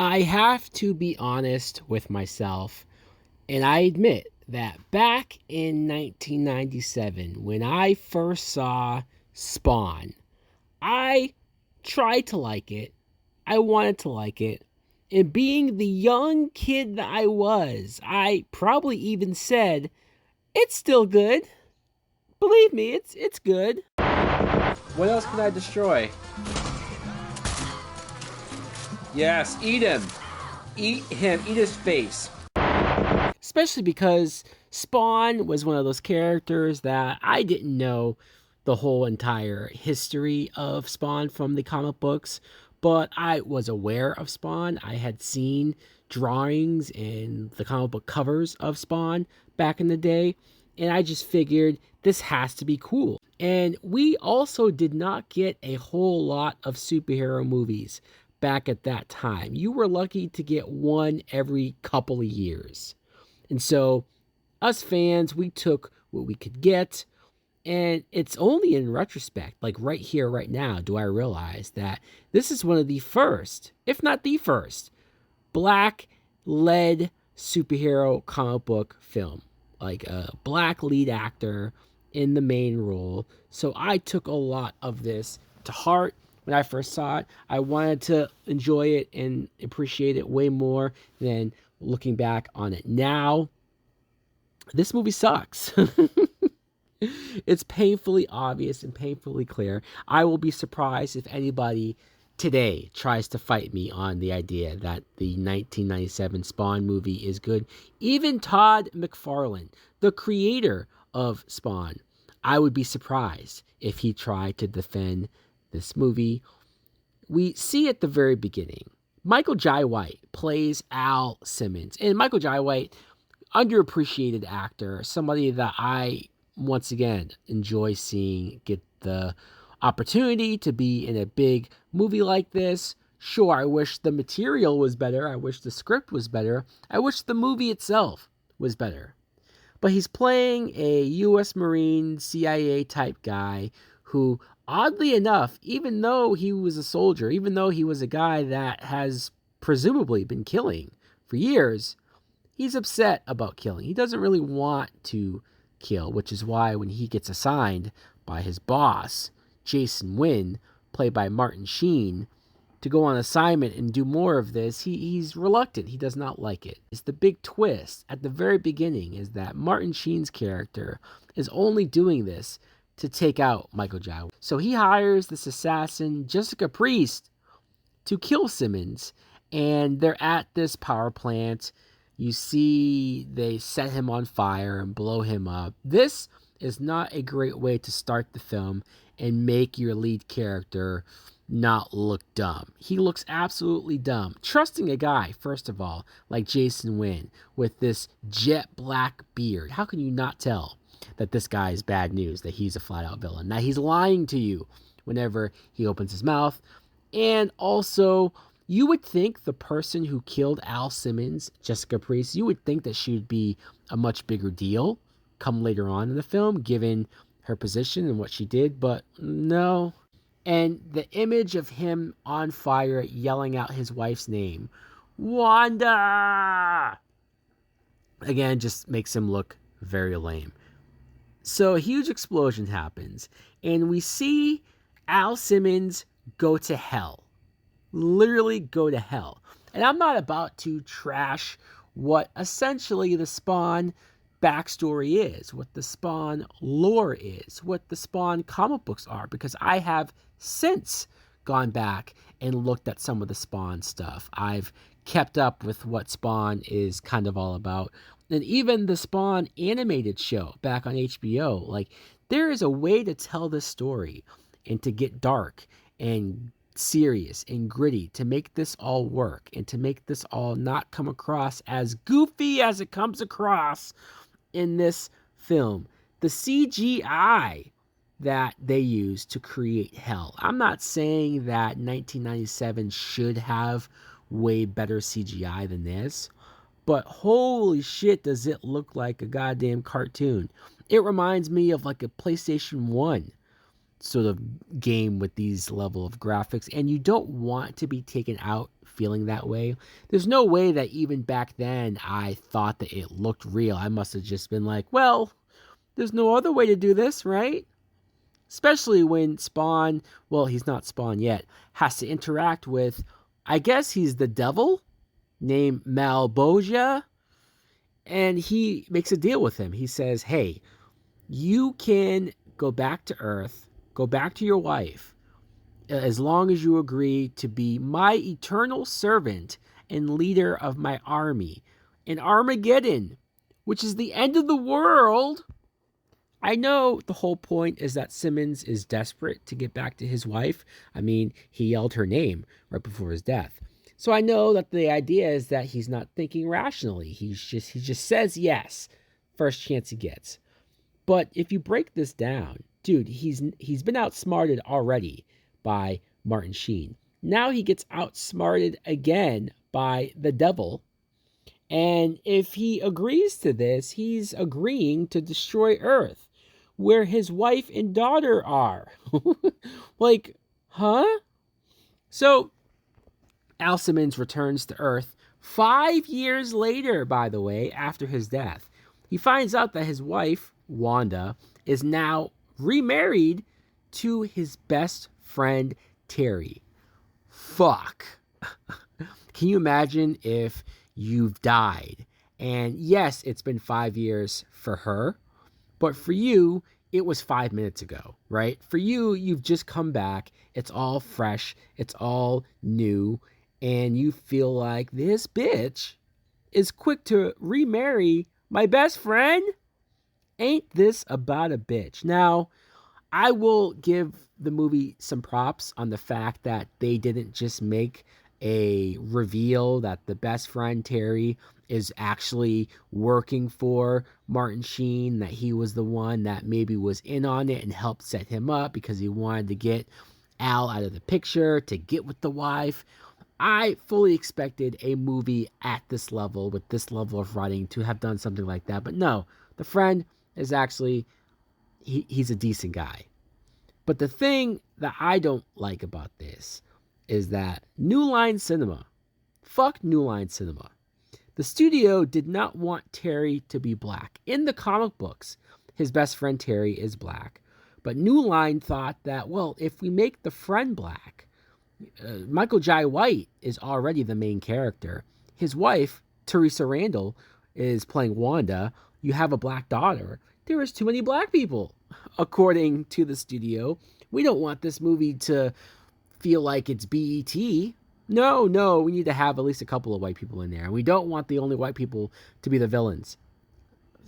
I have to be honest with myself, and I admit that back in 1997, when I first saw Spawn, I tried to like it. I wanted to like it. And being the young kid that I was, I probably even said, it's still good. Believe me, it's good. What else can I destroy? Yes, eat him. Eat him. Eat his face. Especially because Spawn was one of those characters that I didn't know the whole entire history of Spawn from the comic books, but I was aware of Spawn. I had seen drawings and the comic book covers of Spawn back in the day, and I just figured this has to be cool. And we also did not get a whole lot of superhero movies back at that time. You were lucky to get one every couple of years. And so, us fans, we took what we could get. And it's only in retrospect, like right here, right now, do I realize that this is one of the first, if not the first, black led superhero comic book film. Like a black lead actor in the main role. So I took a lot of this to heart when I first saw it. I wanted to enjoy it and appreciate it way more than looking back on it now. This movie sucks. It's painfully obvious and painfully clear. I will be surprised if anybody today tries to fight me on the idea that the 1997 Spawn movie is good. Even Todd McFarlane, the creator of Spawn, I would be surprised if he tried to defend this movie. We see at the very beginning, Michael Jai White plays Al Simmons. And Michael Jai White, underappreciated actor, somebody that I, once again, enjoy seeing get the opportunity to be in a big movie like this. Sure, I wish the material was better. I wish the script was better. I wish the movie itself was better. But he's playing a U.S. Marine CIA type guy who, oddly enough, even though he was a soldier, even though he was a guy that has presumably been killing for years, he's upset about killing. He doesn't really want to kill, which is why when he gets assigned by his boss, Jason Wynn, played by Martin Sheen, to go on assignment and do more of this, he's reluctant. He does not like it. It's the big twist at the very beginning is that Martin Sheen's character is only doing this to take out Michael Jai. So he hires this assassin, Jessica Priest, to kill Simmons, and they're at this power plant. You see they set him on fire and blow him up. This is not a great way to start the film and make your lead character not look dumb. He looks absolutely dumb. Trusting a guy, first of all, like Jason Wynn, with this jet black beard. How can you not tell that this guy is bad news, that he's a flat out villain? Now he's lying to you whenever he opens his mouth. And also, you would think the person who killed Al Simmons, Jessica Priest, you would think that she would be a much bigger deal come later on in the film, given her position and what she did, but no. And the image of him on fire yelling out his wife's name, Wanda, again, just makes him look very lame. So a huge explosion happens, and we see Al Simmons go to hell. Literally go to hell. And I'm not about to trash what essentially the Spawn backstory is, what the Spawn lore is, what the Spawn comic books are, because I have since gone back and looked at some of the Spawn stuff. I've kept up with what Spawn is kind of all about. And even the Spawn animated show back on HBO, like, there is a way to tell this story and to get dark and serious and gritty, to make this all work and to make this all not come across as goofy as it comes across in this film. The CGI that they use to create hell. I'm not saying that 1997 should have way better CGI than this, but holy shit, does it look like a goddamn cartoon. It reminds me of like a PlayStation 1 sort of game with these level of graphics, and you don't want to be taken out feeling that way. There's no way that even back then I thought that it looked real. I must have just been like, well, there's no other way to do this, right? Especially when Spawn, well, he's not Spawn yet, has to interact with, I guess he's the devil named Malboja, and he makes a deal with him. He says, hey, you can go back to Earth, go back to your wife, as long as you agree to be my eternal servant and leader of my army. In Armageddon, which is the end of the world. I know the whole point is that Simmons is desperate to get back to his wife. I mean, he yelled her name right before his death. So I know that the idea is that he's not thinking rationally. He just says yes, first chance he gets. But if you break this down, dude, he's been outsmarted already by Martin Sheen. Now he gets outsmarted again by the devil. And if he agrees to this, he's agreeing to destroy Earth, where his wife and daughter are. Like, huh? So Al Simmons returns to Earth 5 years later, by the way, after his death. He finds out that his wife, Wanda, is now remarried to his best friend, Terry. Fuck. Can you imagine if you've died? And yes, it's been 5 years for her, but for you, it was 5 minutes ago, right? For you, you've just come back. It's all fresh. It's all new. And you feel like this bitch is quick to remarry my best friend? Ain't this about a bitch? Now, I will give the movie some props on the fact that they didn't just make a reveal that the best friend Terry is actually working for Martin Sheen, that he was the one that maybe was in on it and helped set him up because he wanted to get Al out of the picture to get with the wife. I fully expected a movie at this level, with this level of writing, to have done something like that. But no, the friend is actually, he's a decent guy. But the thing that I don't like about this is that New Line Cinema, fuck New Line Cinema. The studio did not want Terry to be black. In the comic books, his best friend Terry is black. But New Line thought that, well, if we make the friend black, Michael Jai White is already the main character. His wife, Teresa Randall, is playing Wanda. You have a black daughter. There is too many black people, according to the studio. We don't want this movie to feel like it's BET. No, we need to have at least a couple of white people in there. And we don't want the only white people to be the villains.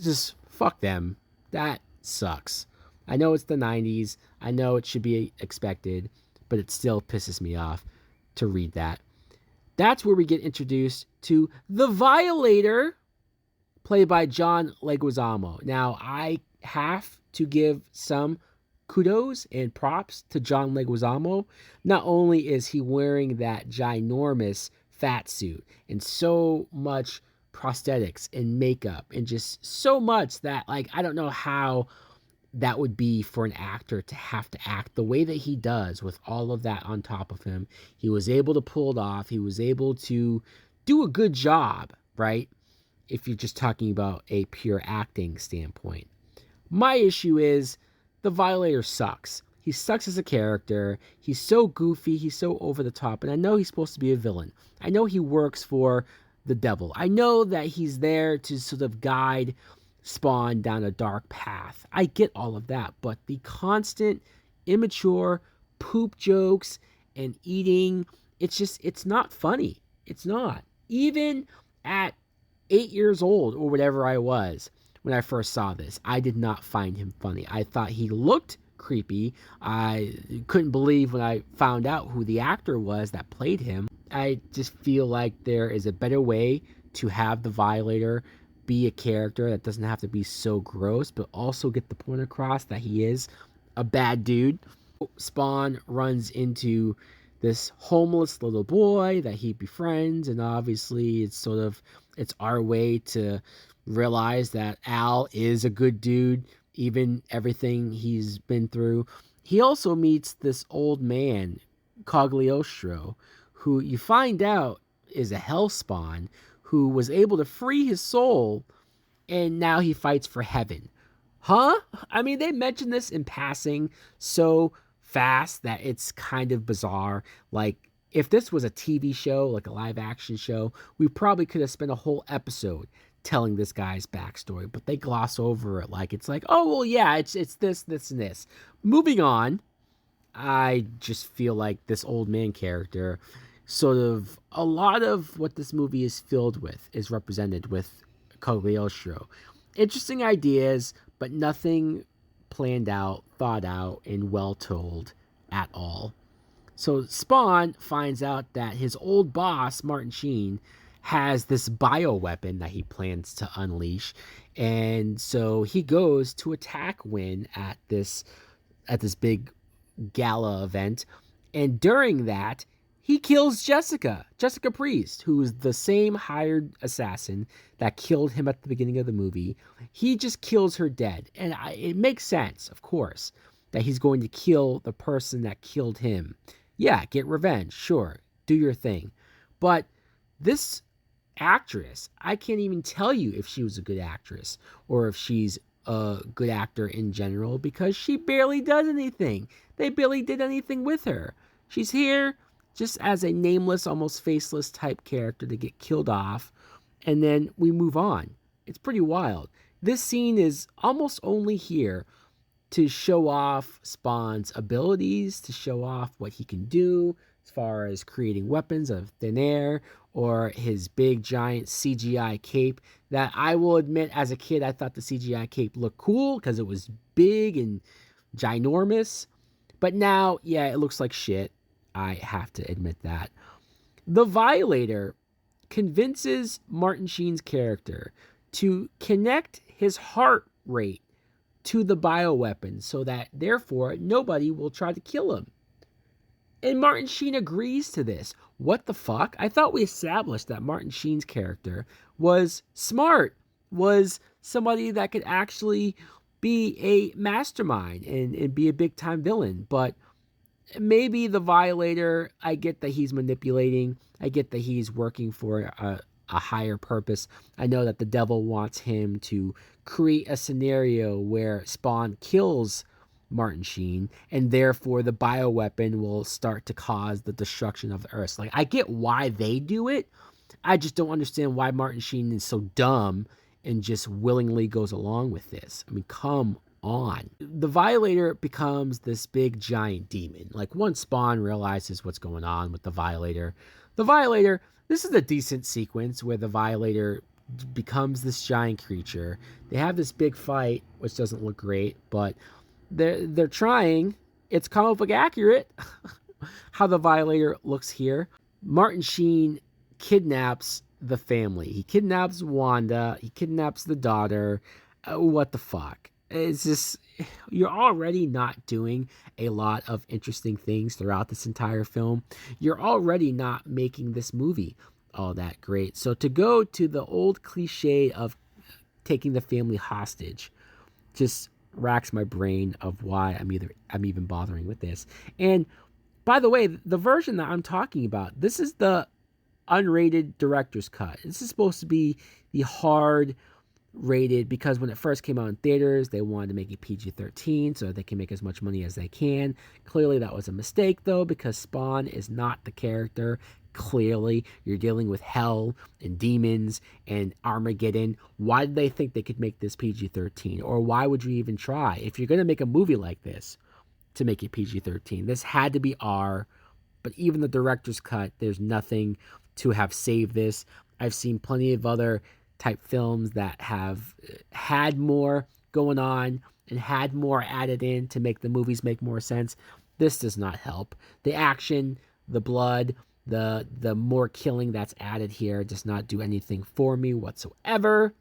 Just fuck them. That sucks. I know it's the 90s. I know it should be expected, but it still pisses me off to read that. That's where we get introduced to the Violator, played by John Leguizamo. Now, I have to give some kudos and props to John Leguizamo. Not only is he wearing that ginormous fat suit and so much prosthetics and makeup and just so much that, like, I don't know how that would be for an actor to have to act the way that he does with all of that on top of him. He was able to pull it off. He was able to do a good job, right? If you're just talking about a pure acting standpoint. My issue is the Violator sucks. He sucks as a character. He's so goofy. He's so over the top. And I know he's supposed to be a villain. I know he works for the devil. I know that he's there to sort of guide Spawn down a dark path. I get all of that. But the constant immature poop jokes and eating, it's not funny. It's not. Even at 8 years old or whatever I was when I first saw this, I did not find him funny. I thought he looked creepy. I couldn't believe when I found out who the actor was that played him. I just feel like there is a better way to have the Violator be a character that doesn't have to be so gross, but also get the point across that he is a bad dude. Spawn runs into this homeless little boy that he befriends, and obviously it's our way to realize that Al is a good dude, even everything he's been through. he also meets this old man, Cogliostro, who you find out is a hellspawn who was able to free his soul, and now he fights for heaven. Huh? I mean, they mention this in passing so fast that it's kind of bizarre. Like, if this was a TV show, like a live action show, we probably could have spent a whole episode telling this guy's backstory, but they gloss over it like it's like, oh, well, yeah, it's this, this, and this. Moving on, I just feel like this old man character, sort of a lot of what this movie is filled with is represented with Cogliostro. Interesting ideas, but nothing planned out, thought out, and well told at all. So Spawn finds out that his old boss, Martin Sheen, has this bioweapon that he plans to unleash. And so he goes to attack Wynn at this big gala event. And during that, he kills Jessica Priest, who is the same hired assassin that killed him at the beginning of the movie. He just kills her dead. And it makes sense, of course, that he's going to kill the person that killed him. Yeah, get revenge, sure, do your thing. But this actress, I can't even tell you if she was a good actress or if she's a good actor in general, because she barely does anything. They barely did anything with her. She's here just as a nameless, almost faceless type character to get killed off, and then we move on. It's pretty wild. This scene is almost only here to show off Spawn's abilities, to show off what he can do as far as creating weapons out of thin air, or his big giant CGI cape that I will admit as a kid I thought the CGI cape looked cool because it was big and ginormous. But now, yeah, it looks like shit. I have to admit that. The Violator convinces Martin Sheen's character to connect his heart rate to the bioweapon so that, therefore, nobody will try to kill him. And Martin Sheen agrees to this. What the fuck? I thought we established that Martin Sheen's character was smart, was somebody that could actually be a mastermind and be a big-time villain. But maybe the Violator, I get that he's manipulating. I get that he's working for a higher purpose. I know that the devil wants him to create a scenario where Spawn kills Martin Sheen, and therefore the bioweapon will start to cause the destruction of the Earth. Like, I get why they do it. I just don't understand why Martin Sheen is so dumb and just willingly goes along with this. I mean, come on. The Violator becomes this big giant demon. Like, once Spawn realizes what's going on with the Violator, this is a decent sequence where the Violator becomes this giant creature. They have this big fight, which doesn't look great, but they're trying. It's comic book accurate how the Violator looks here. Martin Sheen kidnaps the family. He kidnaps Wanda. He kidnaps the daughter. What the fuck? It's just, you're already not doing a lot of interesting things throughout this entire film. You're already not making this movie all that great. So to go to the old cliche of taking the family hostage just racks my brain of why I'm even bothering with this. And by the way, the version that I'm talking about, this is the unrated director's cut. This is supposed to be the hard rated, because when it first came out in theaters, they wanted to make it PG-13 so that they can make as much money as they can. Clearly that was a mistake, though, because Spawn is not the character. Clearly you're dealing with hell and demons and Armageddon. Why did they think they could make this PG-13? Or why would you even try, if you're going to make a movie like this, to make it PG-13? This had to be R, but even the director's cut, there's nothing to have saved this. I've seen plenty of other type films that have had more going on and had more added in to make the movies make more sense. This does not help. The action, the blood, the more killing that's added here does not do anything for me whatsoever.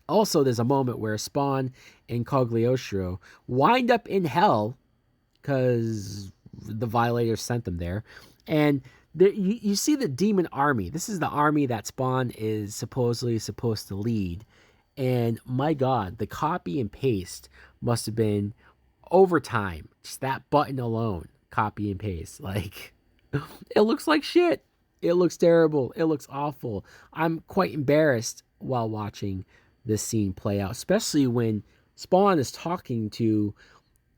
Also, there's a moment where Spawn and Cogliostro wind up in hell because the Violator sent them there. And you see the demon army. This is the army that Spawn is supposedly supposed to lead. And my God, the copy and paste must have been overtime. Just that button alone. Copy and paste. Like, it looks like shit. It looks terrible. It looks awful. I'm quite embarrassed while watching this scene play out, especially when Spawn is talking to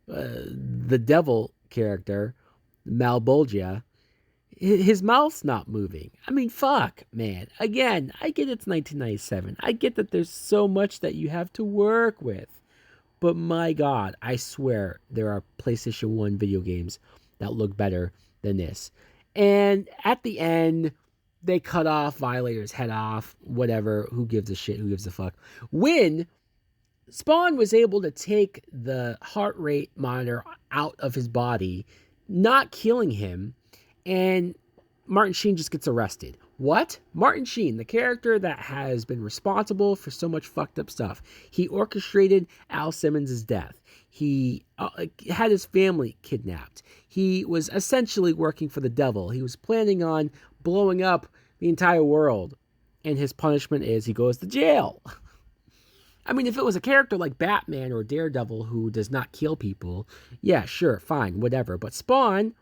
the devil character, Malbolgia. His mouth's not moving. I mean, fuck, man. Again, I get it's 1997. I get that there's so much that you have to work with. But my God, I swear there are PlayStation 1 video games that look better than this. And at the end, they cut off Violator's head off. Whatever. Who gives a shit? Who gives a fuck? When Spawn was able to take the heart rate monitor out of his body, not killing him, and Martin Sheen just gets arrested. What? Martin Sheen, the character that has been responsible for so much fucked up stuff. He orchestrated Al Simmons' death. He had his family kidnapped. He was essentially working for the devil. He was planning on blowing up the entire world. And his punishment is he goes to jail. I mean, if it was a character like Batman or Daredevil who does not kill people, yeah, sure, fine, whatever. But Spawn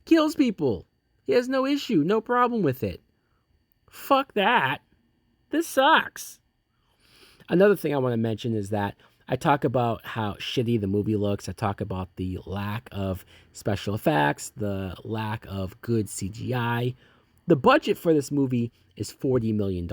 kills people. He has no issue, no problem with it. Fuck that. This sucks. Another thing I want to mention is that I talk about how shitty the movie looks. I talk about the lack of special effects, the lack of good CGI. The budget for this movie is $40 million.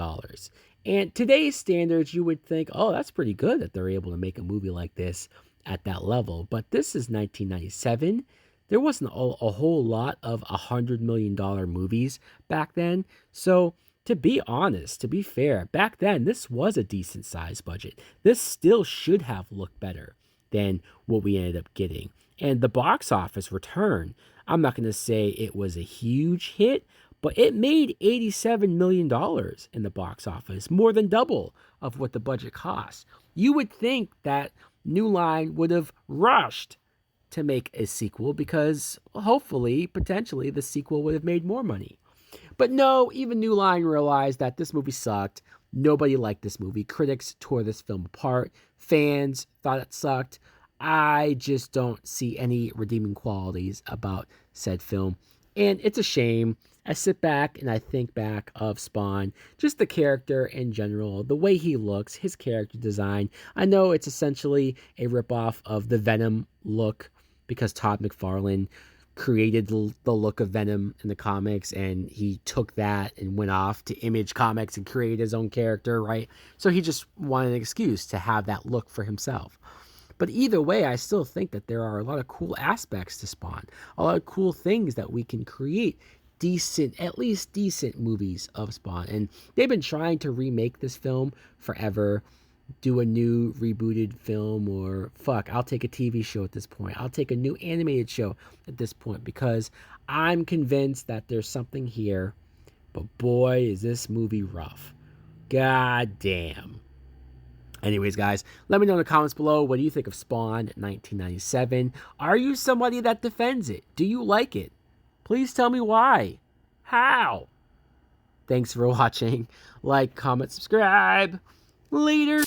And today's standards, you would think, oh, that's pretty good that they're able to make a movie like this at that level. But this is 1997. There wasn't a whole lot of $100 million movies back then. So to be honest, to be fair, back then, this was a decent sized budget. This still should have looked better than what we ended up getting. And the box office return, I'm not going to say it was a huge hit, but it made $87 million in the box office, more than double of what the budget cost. You would think that New Line would have rushed to make a sequel because hopefully, potentially, the sequel would have made more money. But no, even New Line realized that this movie sucked. Nobody liked this movie. Critics tore this film apart. Fans thought it sucked. I just don't see any redeeming qualities about said film. And it's a shame. I sit back and I think back of Spawn, just the character in general, the way he looks, his character design. I know it's essentially a ripoff of the Venom look because Todd McFarlane created the look of Venom in the comics, and he took that and went off to Image Comics and created his own character, right? So he just wanted an excuse to have that look for himself. But either way, I still think that there are a lot of cool aspects to Spawn, a lot of cool things that we can create decent, at least decent movies of Spawn. And they've been trying to remake this film forever, do a new rebooted film, or fuck, I'll take a TV show at this point. I'll take a new animated show at this point because I'm convinced that there's something here. But boy, is this movie rough. God damn. Anyways, guys, let me know in the comments below, what do you think of Spawn 1997? Are you somebody that defends it? Do you like it? Please tell me why. How? Thanks for watching. Like, comment, subscribe. Later.